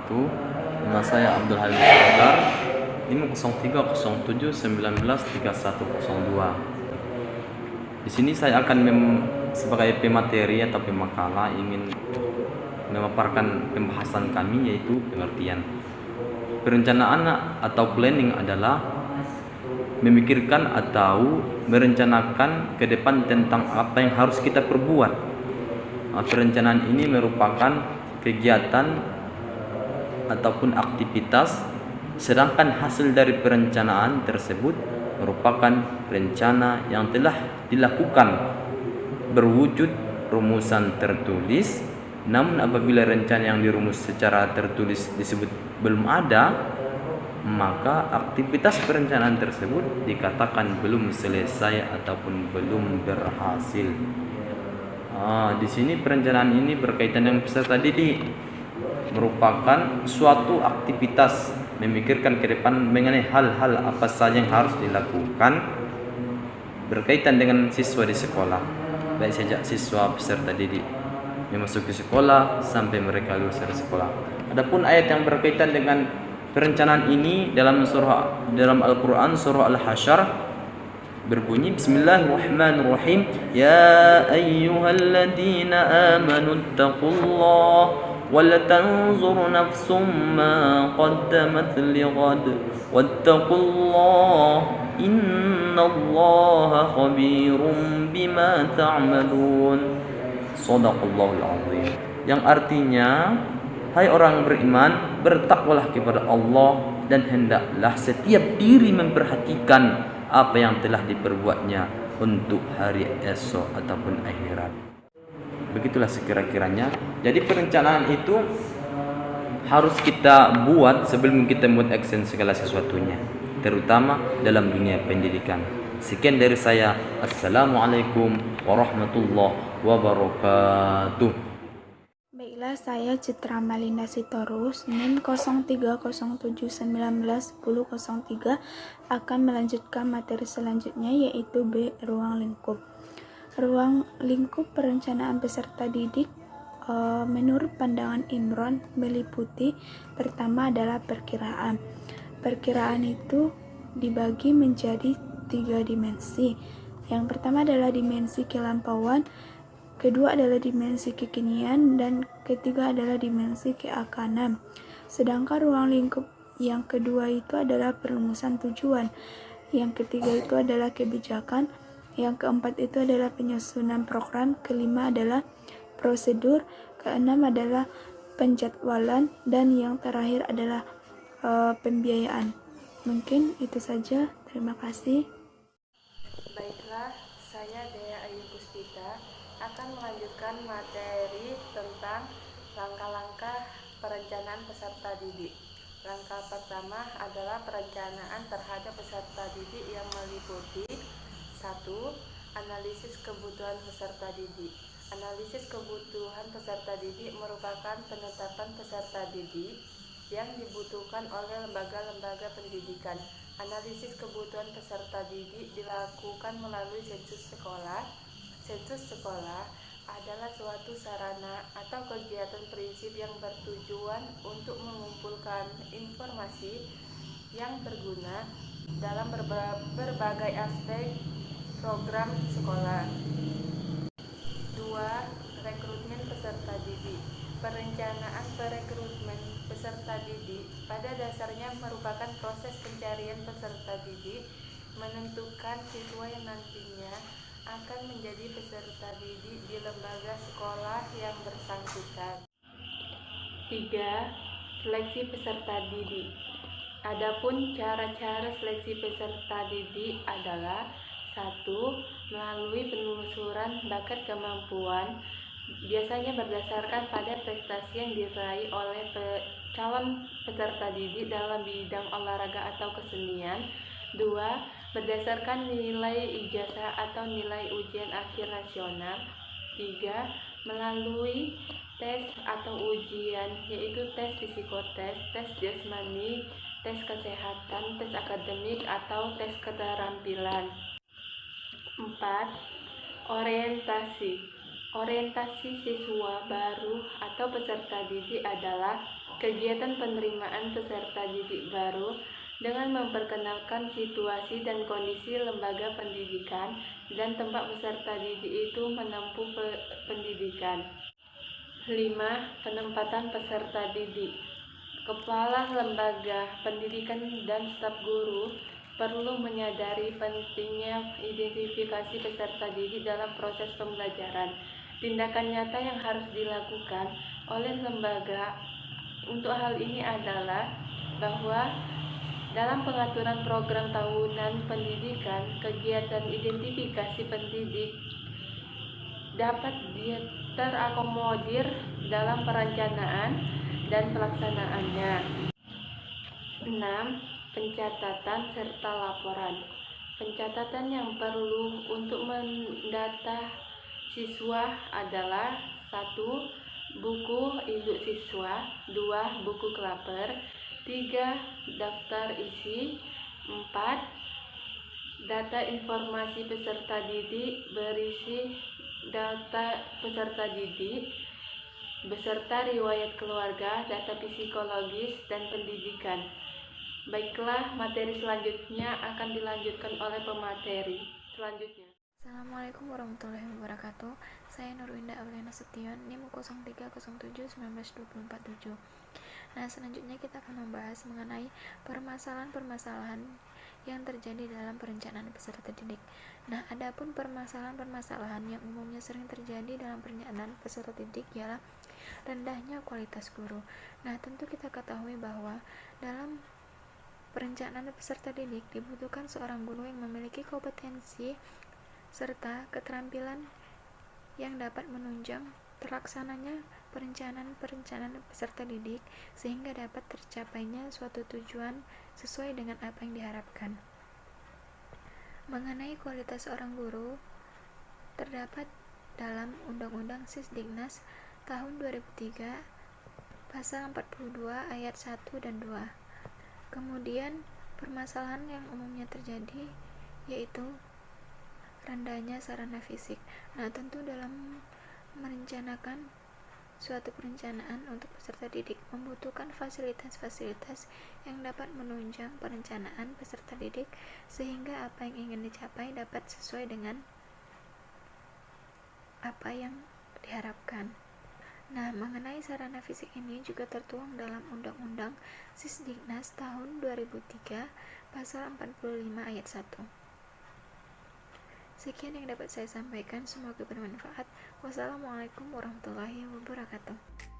wabarakatuh. Nama saya Abdul Halim Sardar, 50307193102. Di sini saya akan sebagai pemateri atau pemakala ingin memaparkan pembahasan kami, yaitu pengertian. Perencanaan atau planning adalah memikirkan atau merencanakan ke depan tentang apa yang harus kita perbuat. Perencanaan ini merupakan kegiatan ataupun aktivitas, sedangkan hasil dari perencanaan tersebut merupakan rencana yang telah dilakukan berwujud rumusan tertulis. Namun apabila rencana yang dirumus secara tertulis disebut belum ada, maka aktivitas perencanaan tersebut dikatakan belum selesai ataupun belum berhasil. Di sini perencanaan ini berkaitan dengan peserta didik, merupakan suatu aktivitas memikirkan ke depan mengenai hal-hal apa saja yang harus dilakukan berkaitan dengan siswa di sekolah, baik sejak siswa peserta didik memasuki sekolah sampai mereka lulus dari sekolah. Adapun ayat yang berkaitan dengan perencanaan ini dalam Al-Qur'an surah Al-Hasyr berbunyi, Bismillahirrahmanirrahim, Ya ayyuhalladzina amanu attaqullah wal tanzur nafsum ma qaddamat lighad wattaqullah innallaha khabirum bima ta'malun. Shadaqallahul azim. Yang artinya, hai orang beriman, bertakwalah kepada Allah dan hendaklah setiap diri memperhatikan apa yang telah diperbuatnya untuk hari esok ataupun akhirat. Begitulah sekira-kiranya. Jadi perencanaan itu harus kita buat sebelum kita membuat action segala sesuatunya, terutama dalam dunia pendidikan. Sekian dari saya. Assalamualaikum warahmatullahi wabarakatuh. Baiklah, saya Citra Malinda Sitorus, NIM 0307191003 akan melanjutkan materi selanjutnya, yaitu B. Ruang lingkup. Ruang lingkup perencanaan peserta didik menurut pandangan Imron meliputi pertama adalah perkiraan. Perkiraan itu dibagi menjadi 3 dimensi. Yang pertama adalah dimensi kelampauan, kedua adalah dimensi kekinian, dan ketiga adalah dimensi keakanan. Sedangkan ruang lingkup yang kedua itu adalah perumusan tujuan, yang ketiga itu adalah kebijakan, yang keempat itu adalah penyusunan program, kelima adalah prosedur, keenam adalah penjadwalan, dan yang terakhir adalah pembiayaan. Mungkin itu saja. Terima kasih. Baiklah, saya Dea Ayu Puspita akan melanjutkan materi tentang langkah-langkah perencanaan peserta didik. Langkah pertama adalah perencanaan terhadap peserta didik yang meliputi 1. Analisis kebutuhan peserta didik. Analisis kebutuhan peserta didik merupakan penetapan peserta didik yang dibutuhkan oleh lembaga-lembaga pendidikan. Analisis kebutuhan peserta didik dilakukan melalui sensus sekolah. Sensus sekolah adalah suatu sarana atau kegiatan prinsip yang bertujuan untuk mengumpulkan informasi yang berguna dalam berbagai aspek program sekolah. 2. Rekrutmen peserta didik. Perencanaan perekrutmen peserta didik pada dasarnya merupakan proses pencarian peserta didik, menentukan siswa yang nantinya akan menjadi peserta didik di lembaga sekolah yang bersangkutan. 3. Seleksi peserta didik. Adapun cara-cara seleksi peserta didik adalah 1. Melalui penelusuran bakat kemampuan, biasanya berdasarkan pada prestasi yang diraih oleh calon peserta didik dalam bidang olahraga atau kesenian. 2. Berdasarkan nilai ijazah atau nilai ujian akhir nasional. 3. Melalui tes atau ujian, yaitu tes psikotes, tes jasmani, tes kesehatan, tes akademik, atau tes keterampilan. 4. Orientasi. Orientasi siswa baru atau peserta didik adalah kegiatan penerimaan peserta didik baru dengan memperkenalkan situasi dan kondisi lembaga pendidikan dan tempat peserta didik itu menempuh pendidikan. 5. Penempatan peserta didik. Kepala lembaga pendidikan dan staf guru perlu menyadari pentingnya identifikasi peserta didik dalam proses pembelajaran. Tindakan nyata yang harus dilakukan oleh lembaga untuk hal ini adalah bahwa dalam pengaturan program tahunan pendidikan, kegiatan identifikasi pendidik dapat terakomodir dalam perencanaan dan pelaksanaannya. 6. Pencatatan serta laporan. Pencatatan yang perlu untuk mendata siswa adalah 1. Buku induk siswa, 2. Buku klaper, 3. Daftar isi, 4. Data informasi peserta didik berisi data peserta didik beserta riwayat keluarga, data psikologis, dan pendidikan. Baiklah, materi selanjutnya akan dilanjutkan oleh pemateri selanjutnya. Assalamualaikum warahmatullahi wabarakatuh. Saya Nurwinda Auliana Sution, NIM 0307192447. Nah, selanjutnya kita akan membahas mengenai permasalahan-permasalahan yang terjadi dalam perencanaan peserta didik. Nah, adapun permasalahan-permasalahan yang umumnya sering terjadi dalam perencanaan peserta didik ialah rendahnya kualitas guru. Nah, tentu kita ketahui bahwa dalam perencanaan peserta didik dibutuhkan seorang guru yang memiliki kompetensi serta keterampilan yang dapat menunjang terlaksananya perencanaan peserta didik sehingga dapat tercapainya suatu tujuan sesuai dengan apa yang diharapkan. Mengenai kualitas seorang guru terdapat dalam Undang-Undang Sisdiknas tahun 2003 pasal 42 ayat 1 dan 2. Kemudian permasalahan yang umumnya terjadi yaitu rendahnya sarana fisik. Nah, tentu dalam merencanakan suatu perencanaan untuk peserta didik membutuhkan fasilitas-fasilitas yang dapat menunjang perencanaan peserta didik sehingga apa yang ingin dicapai dapat sesuai dengan apa yang diharapkan. Nah, mengenai sarana fisik ini juga tertuang dalam Undang-Undang Sisdiknas tahun 2003 pasal 45 ayat 1. Sekian yang dapat saya sampaikan, semoga bermanfaat. Wassalamualaikum warahmatullahi wabarakatuh.